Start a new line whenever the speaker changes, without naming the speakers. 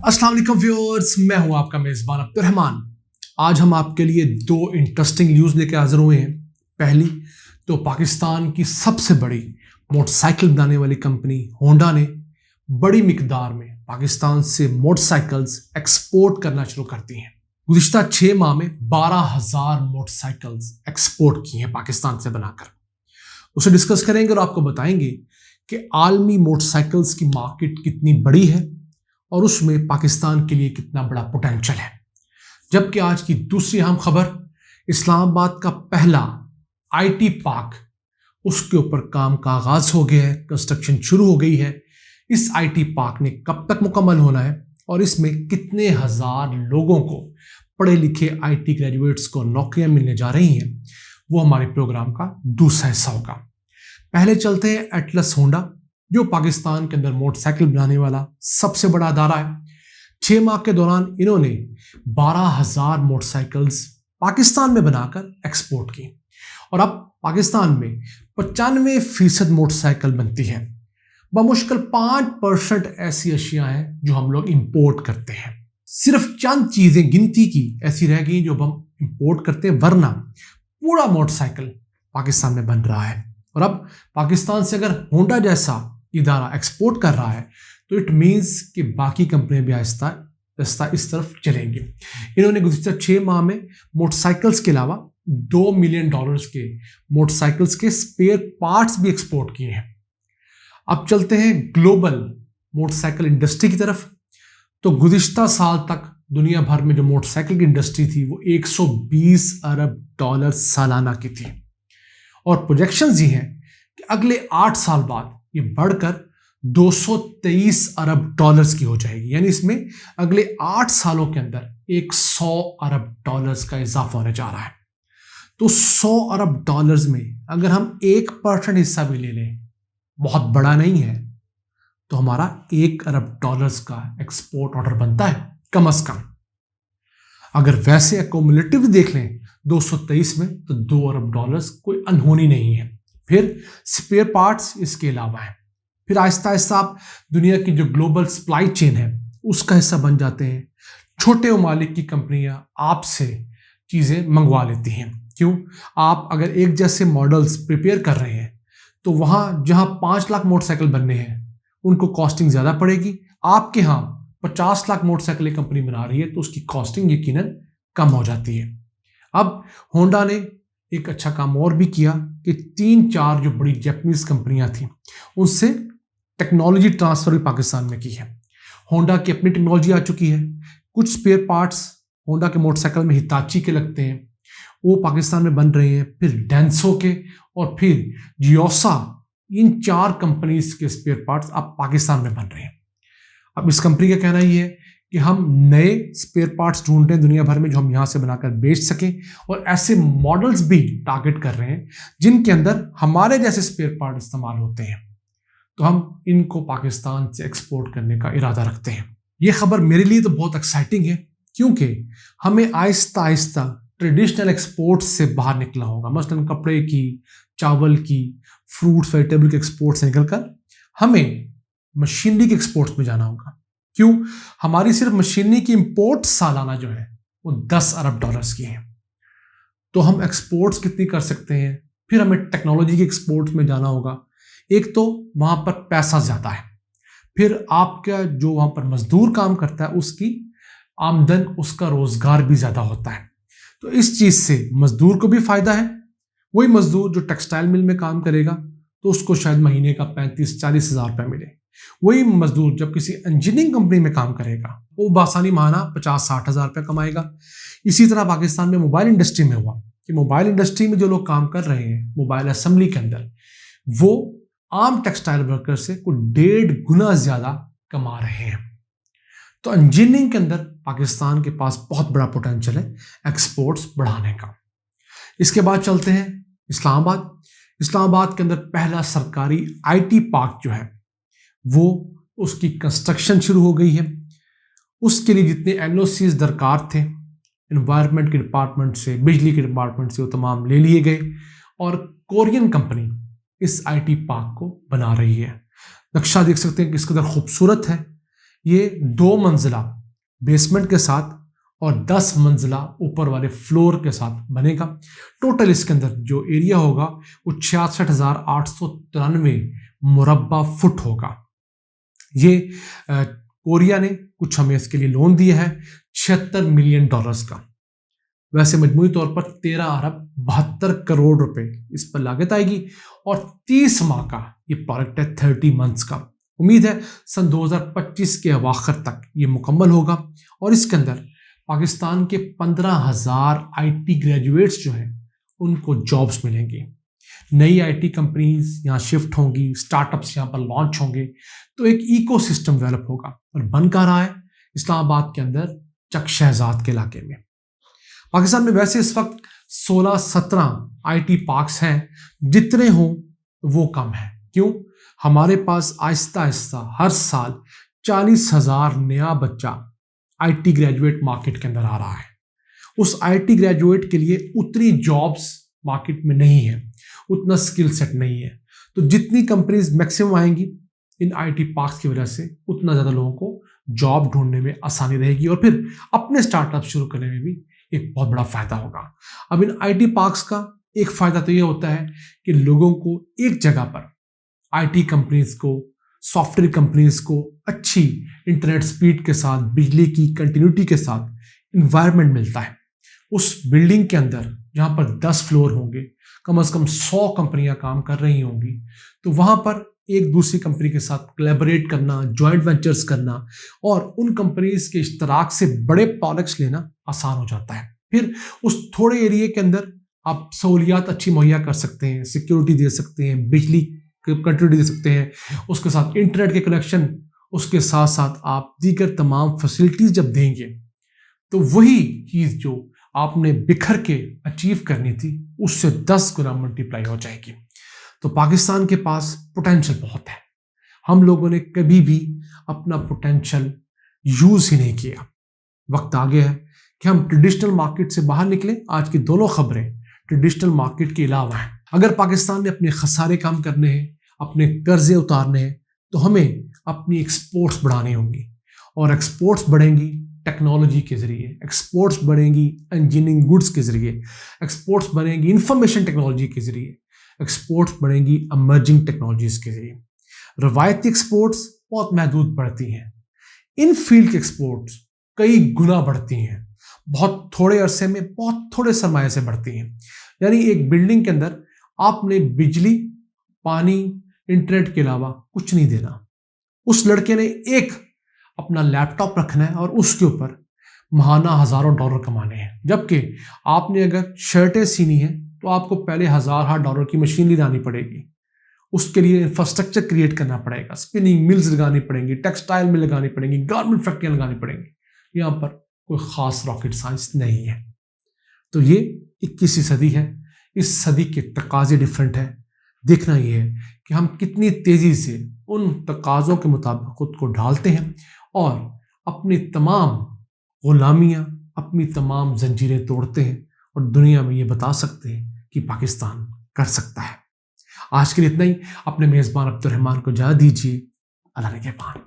अस्सलाम वालेकुम व्यूअर्स, मैं हूं आपका मेज़बान अब्दुर्रहमान। आज हम आपके लिए दो इंटरेस्टिंग न्यूज़ लेकर हाजिर हुए हैं। पहली तो पाकिस्तान की सबसे बड़ी मोटरसाइकिल बनाने वाली कंपनी होंडा ने बड़ी मिकदार में पाकिस्तान से मोटरसाइकिल्स एक्सपोर्ट करना शुरू कर दी हैं। गुज़िश्ता 6 माह में 12,000 मोटरसाइकिल्स एक्सपोर्ट की हैं पाकिस्तान से बनाकर। उसे डिस्कस करेंगे और आपको बताएंगे कि आलमी मोटरसाइकिल्स की मार्केट कितनी बड़ी है और उसमें पाकिस्तान के लिए कितना बड़ा पोटेंशियल है। जबकि आज की दूसरी अहम खबर, इस्लामाबाद का पहला आईटी पार्क, उसके ऊपर काम का आगाज हो गया है, कंस्ट्रक्शन शुरू हो गई है। इस आईटी पार्क ने कब तक मुकम्मल होना है और इसमें कितने हजार लोगों को, पढ़े लिखे आईटी ग्रेजुएट्स को नौकरियां मिलने जा रही हैं, वो हमारे प्रोग्राम का दूसरा हिस्सा होगा। पहले चलते हैं एटलस होंडा, जो पाकिस्तान के अंदर मोटरसाइकिल बनाने वाला सबसे बड़ा अदारा है। 6 माह के दौरान इन्होंने 12,000 मोटरसाइकिल्स पाकिस्तान में बनाकर एक्सपोर्ट की और अब पाकिस्तान में 95% मोटरसाइकिल बनती है। बमुश्किल 5% ऐसी अशिया हैं जो हम लोग इंपोर्ट करते हैं। सिर्फ चंद चीजें गिनती की ऐसी रह गई जो हम इंपोर्ट करते हैं, वरना पूरा मोटरसाइकिल पाकिस्तान में बन रहा है। और अब पाकिस्तान से अगर होंडा जैसा इदारा एक्सपोर्ट कर रहा है तो इट मीन्स कि बाकी कंपनियां भी आहिस्ता आहिस्ता इस तरफ चलेंगी। इन्होंने गुज़िश्ता 6 माह में मोटरसाइकिल्स के अलावा $2 मिलियन के मोटरसाइकिल्स के स्पेयर पार्ट्स भी एक्सपोर्ट किए हैं। अब चलते हैं ग्लोबल मोटरसाइकिल इंडस्ट्री की तरफ। तो गुज़िश्ता साल तक दुनिया भर में जो मोटरसाइकिल की इंडस्ट्री थी वो $120 अरब सालाना की थी और प्रोजेक्शंस ये हैं कि अगले 8 साल बाद ये बढ़कर $223 अरब की हो जाएगी। यानी इसमें अगले 8 सालों के अंदर $100 अरब का इजाफा होने जा रहा है। तो $100 अरब में अगर हम 1% हिस्सा भी ले लें, बहुत बड़ा नहीं है, तो हमारा $1 अरब का एक्सपोर्ट ऑर्डर बनता है कम से कम। अगर वैसे एक्यूमुलेटिव देख लें 223 में, तो $2 अरब कोई अनहोनी नहीं है। फिर स्पेयर पार्ट्स इसके अलावा है। फिर आहिस्ता आहिस्ता आप दुनिया की जो ग्लोबल सप्लाई चेन है उसका हिस्सा बन जाते हैं। छोटे ममालिक की कंपनियां आपसे चीज़ें मंगवा लेती हैं। क्यों? आप अगर एक जैसे मॉडल्स प्रिपेयर कर रहे हैं तो वहाँ जहाँ 5 लाख मोटरसाइकिल बनने हैं उनको कॉस्टिंग ज़्यादा पड़ेगी। आपके यहाँ 50 लाख मोटरसाइकिल कंपनी बना रही है तो उसकी कॉस्टिंग यकीनन कम हो जाती है। अब होंडा ने एक अच्छा काम और भी किया कि 3-4 जो बड़ी जापानीज कंपनियां थी उनसे टेक्नोलॉजी ट्रांसफर भी पाकिस्तान में की है। होंडा की अपनी टेक्नोलॉजी आ चुकी है। कुछ स्पेयर पार्ट्स होंडा के मोटरसाइकिल में हिताची के लगते हैं, वो पाकिस्तान में बन रहे हैं। फिर डेंसो के और फिर जियोसा, इन 4 कंपनीज के स्पेयर पार्ट्स अब पाकिस्तान में बन रहे हैं। अब इस कंपनी का कहना ये है कि हम नए स्पेयर पार्ट्स ढूंढ रहे हैं दुनिया भर में जो हम यहाँ से बनाकर बेच सकें, और ऐसे मॉडल्स भी टारगेट कर रहे हैं जिनके अंदर हमारे जैसे स्पेयर पार्ट इस्तेमाल होते हैं। तो हम इनको पाकिस्तान से एक्सपोर्ट करने का इरादा रखते हैं। ये खबर मेरे लिए तो बहुत एक्साइटिंग है, क्योंकि हमें आहिस्ता आहिस्ता ट्रेडिशनल एक्सपोर्ट से बाहर निकलना होगा। मसलन कपड़े की, चावल की, फ्रूट्स वेजिटेबल के एक्सपोर्ट से निकलकर हमें मशीनरी के एक्सपोर्ट्स में जाना होगा। क्यों? हमारी सिर्फ मशीनरी की इंपोर्ट सालाना जो है वो $10 अरब की है। तो हम एक्सपोर्ट्स कितनी कर सकते हैं? फिर हमें टेक्नोलॉजी के एक्सपोर्ट्स में जाना होगा। एक तो वहां पर पैसा ज्यादा है, फिर आपका जो वहां पर मजदूर काम करता है उसकी आमदन, उसका रोजगार भी ज्यादा होता है। तो इस चीज से मजदूर को भी फायदा है। वही मजदूर जो टेक्सटाइल मिल में काम करेगा तो उसको शायद महीने का 35-40 हज़ार रुपये मिले। वही मजदूर जब किसी इंजीनियरिंग कंपनी में काम करेगा वो बासानी माना 50-60 हज़ार रुपये कमाएगा। इसी तरह पाकिस्तान में मोबाइल इंडस्ट्री में हुआ कि मोबाइल इंडस्ट्री में जो लोग काम कर रहे हैं मोबाइल असेंबली के अंदर, वो आम टेक्सटाइल वर्कर से कुछ 1.5 गुना ज्यादा कमा रहे हैं। तो इंजीनियरिंग के अंदर पाकिस्तान के पास बहुत बड़ा पोटेंशियल है एक्सपोर्ट्स बढ़ाने का। इसके बाद चलते हैं इस्लामाबाद। इस्लामाबाद के अंदर पहला सरकारी आईटी पार्क जो है वो, उसकी कंस्ट्रक्शन शुरू हो गई है। उसके लिए जितने एनओसीज दरकार थे एनवायरनमेंट के डिपार्टमेंट से, बिजली के डिपार्टमेंट से, वो तमाम ले लिए गए और कोरियन कंपनी इस आईटी पार्क को बना रही है। नक्शा देख सकते हैं किस कदर खूबसूरत है। ये 2 मंजिला बेसमेंट के साथ और 10 मंजिला ऊपर वाले फ्लोर के साथ बनेगा। टोटल इसके अंदर जो एरिया होगा वो 66,893 मुरब्बा फुट होगा। ये कोरिया ने कुछ हमें इसके लिए लोन दिया है $76 मिलियन का। वैसे मजमूई तौर पर 13 अरब 72 करोड़ रुपए इस पर लागत आएगी और 30 माह का ये प्रोजेक्ट है, 30 मंथ्स का। उम्मीद है सन 2025 के अवाखिर तक ये मुकम्मल होगा और इसके अंदर पाकिस्तान के 15,000 IT ग्रेजुएट्स जो हैं उनको जॉब्स मिलेंगी। नई IT कंपनीज यहाँ शिफ्ट होंगी, स्टार्टअप्स यहाँ पर लॉन्च होंगे, तो एक इकोसिस्टम डेवलप होगा और बन का रहा है इस्लामाबाद के अंदर चक शहजाद के इलाके में। पाकिस्तान में वैसे इस वक्त 16-17 IT पार्क्स हैं, जितने हों वो कम है। क्यों? हमारे पास आहिस्ता आहिस्ता हर साल 40,000 नया बच्चा IT ग्रेजुएट मार्केट के अंदर आ रहा है। उस IT ग्रेजुएट के लिए उतनी जॉब्स मार्केट में नहीं है, उतना स्किल सेट नहीं है। तो जितनी कंपनीज मैक्सिमम आएंगी इन IT पार्क्स की वजह से, उतना ज़्यादा लोगों को जॉब ढूंढने में आसानी रहेगी और फिर अपने स्टार्टअप शुरू करने में भी एक बहुत बड़ा फायदा होगा। अब इन IT पार्क्स का एक फायदा तो ये होता है कि लोगों को एक जगह पर IT कंपनीज को, सॉफ्टवेयर कंपनीज को अच्छी इंटरनेट स्पीड के साथ, बिजली की कंटिन्यूटी के साथ इन्वायरमेंट मिलता है। उस बिल्डिंग के अंदर जहाँ पर 10 फ्लोर होंगे, कम से कम 100 कंपनियां काम कर रही होंगी, तो वहाँ पर एक दूसरी कंपनी के साथ कोलैबोरेट करना, जॉइंट वेंचर्स करना और उन कंपनीज के इश्तराक से बड़े प्रोडक्ट्स लेना आसान हो जाता है। फिर उस थोड़े एरिया के अंदर आप सहूलियात अच्छी मुहैया कर सकते हैं, सिक्योरिटी दे सकते हैं, बिजली कंटिन्यूटी दे सकते हैं, उसके साथ इंटरनेट के कनेक्शन, उसके साथ साथ आप दीगर तमाम फैसिलिटीज जब देंगे तो वही चीज़ जो आपने बिखर के अचीव करनी थी उससे 10 गुना मल्टीप्लाई हो जाएगी। तो पाकिस्तान के पास पोटेंशियल बहुत है। हम लोगों ने कभी भी अपना पोटेंशियल यूज ही नहीं किया। वक्त आ गया है कि हम ट्रेडिशनल मार्केट से बाहर निकलें। आज की दोनों खबरें ट्रेडिशनल मार्केट के अलावा हैं। अगर पाकिस्तान ने अपने खसारे कम करने हैं, अपने कर्जे उतारने हैं, तो हमें अपनी एक्सपोर्ट्स बढ़ानी होंगी और एक्सपोर्ट्स बढ़ेंगी टेक्नोलॉजी के जरिए, एक्सपोर्ट्स बढ़ेंगी इंजीनियरिंग गुड्स के जरिए, एक्सपोर्ट्स बढ़ेंगी इंफॉर्मेशन टेक्नोलॉजी के जरिए, एक्सपोर्ट्स बढ़ेंगी इमर्जिंग टेक्नोलॉजीज के जरिए। रवायती एक्सपोर्ट्स बहुत महदूद बढ़ती हैं, इन फील्ड के एक्सपोर्ट्स कई गुना बढ़ती हैं, बहुत थोड़े अरसे में बहुत थोड़े सरमाए से बढ़ती हैं। यानी एक बिल्डिंग के अंदर आपने बिजली, पानी, इंटरनेट के अलावा कुछ नहीं देना। उस लड़के ने एक अपना लैपटॉप रखना है और उसके ऊपर महाना हजारों डॉलर कमाने हैं, जबकि आपने अगर शर्टें सीनी है तो आपको पहले $1,000 की मशीनरी लानी पड़ेगी, उसके लिए इंफ्रास्ट्रक्चर क्रिएट करना पड़ेगा, स्पिनिंग मिल्स लगानी पड़ेंगी, टेक्सटाइल मिल लगानी पड़ेंगी, गारमेंट फैक्ट्रियाँ लगानी पड़ेंगी। यहाँ पर कोई ख़ास रॉकेट साइंस नहीं है। तो ये 21वीं सदी है, इस सदी के तकाजे डिफरेंट है। देखना ये है कि हम कितनी तेज़ी से उन तकाज़ों के मुताबिक खुद को ढालते हैं और अपनी तमाम गुलामियाँ, अपनी तमाम जंजीरें तोड़ते हैं और दुनिया में ये बता सकते हैं कि पाकिस्तान कर सकता है। आज के लिए इतना ही। अपने मेज़बान अब्दुल रहमान को इजाज़त दीजिए। अल्लाह ने के पान।